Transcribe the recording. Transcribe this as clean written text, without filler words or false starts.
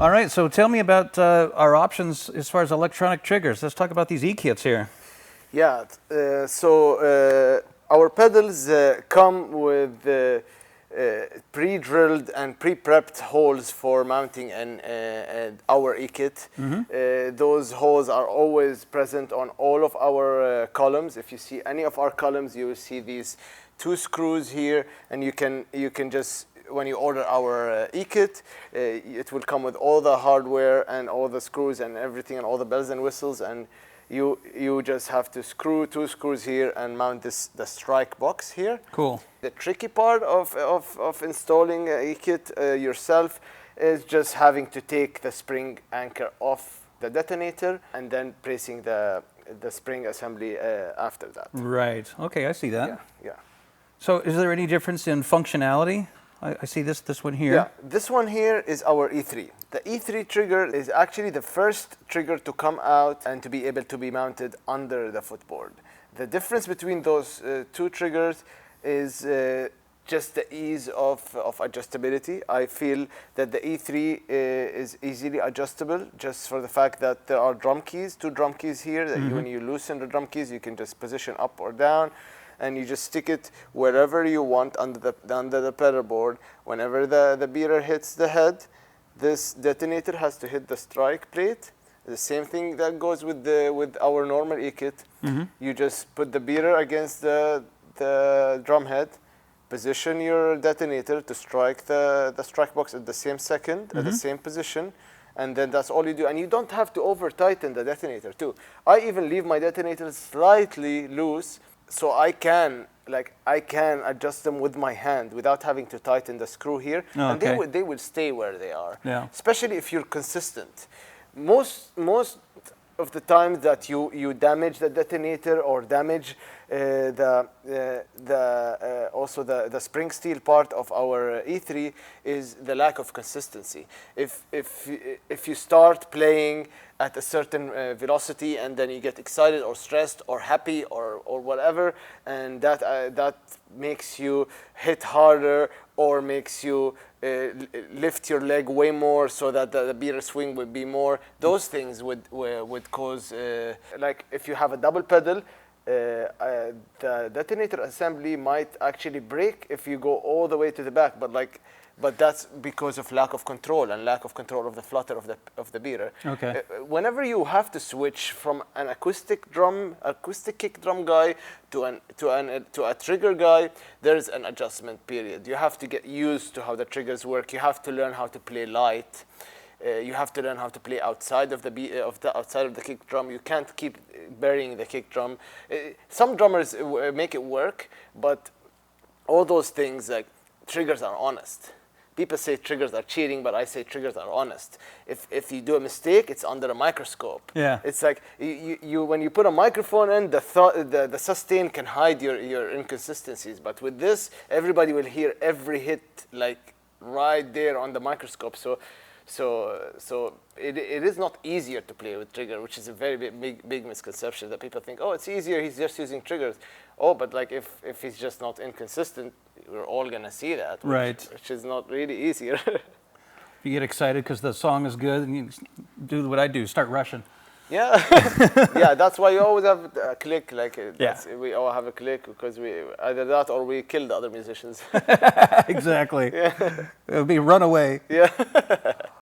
All right, so tell me about our options as far as electronic triggers. Let's talk about these E-kits here. Yeah, our pedals come with pre-drilled and pre-prepped holes for mounting our E-kit. Those holes are always present on all of our columns. If you see any of our columns, you will see these 2 screws here, and you can just, when you order our E-kit, it will come with all the hardware and all the screws and everything and all the bells and whistles, and you just have to screw 2 screws here and mount the strike box here. Cool. The tricky part of installing E-kit yourself is just having to take the spring anchor off the detonator and then placing the spring assembly after that. Right. Okay, I see that. Yeah. So is there any difference in functionality? I see this one here. Yeah, this one here is our E3. The E3 trigger is actually the first trigger to come out and to be able to be mounted under the footboard. The difference between those 2 triggers is just the ease of adjustability. I feel that the E3 is easily adjustable just for the fact that there are drum keys, 2 drum keys here, that when you loosen the drum keys, you can just position up or down, and you just stick it wherever you want under the pedal board. Whenever the beater hits the head, this detonator has to hit the strike plate. The same thing that goes with our normal E-kit. You just put the beater against the drum head, position your detonator to strike the strike box at the same second, at the same position, and then that's all you do. And you don't have to over tighten the detonator too. I even leave my detonators slightly loose, so I can adjust them with my hand without having to tighten the screw here, and they will stay where they are. Yeah. Especially if you're consistent. Most of the time that you damage the detonator or damage also the spring steel part of our E3 is the lack of consistency. If you start playing at a certain velocity and then you get excited or stressed or happy or whatever, and that makes you hit harder or makes you lift your leg way more so that the beater swing would be more, those things would cause, like if you have a double pedal, the detonator assembly might actually break if you go all the way to the back, but that's because of lack of control and lack of control of the flutter of the beater. Okay. Whenever you have to switch from an acoustic kick drum guy to a trigger guy, there's an adjustment period. You have to get used to how the triggers work. You have to learn how to play light. You have to learn how to play outside of the kick drum. You can't keep burying the kick drum. Some drummers make it work, but all those things, like triggers are honest. People say triggers are cheating, but I say triggers are honest. If you do a mistake, it's under a microscope. Yeah. It's like when you put a microphone in, the sustain can hide your inconsistencies. But with this, everybody will hear every hit like right there on the microscope. So it is not easier to play with trigger, which is a very big misconception that people think, oh, it's easier, he's just using triggers. Oh, but like if he's just not inconsistent, we're all gonna see that, which is not really easier. You get excited because the song is good, and you do what I do, start rushing. Yeah, yeah. That's why you always have a click. We all have a click because we either that or we kill the other musicians. Exactly. Yeah. It would be runaway. Yeah.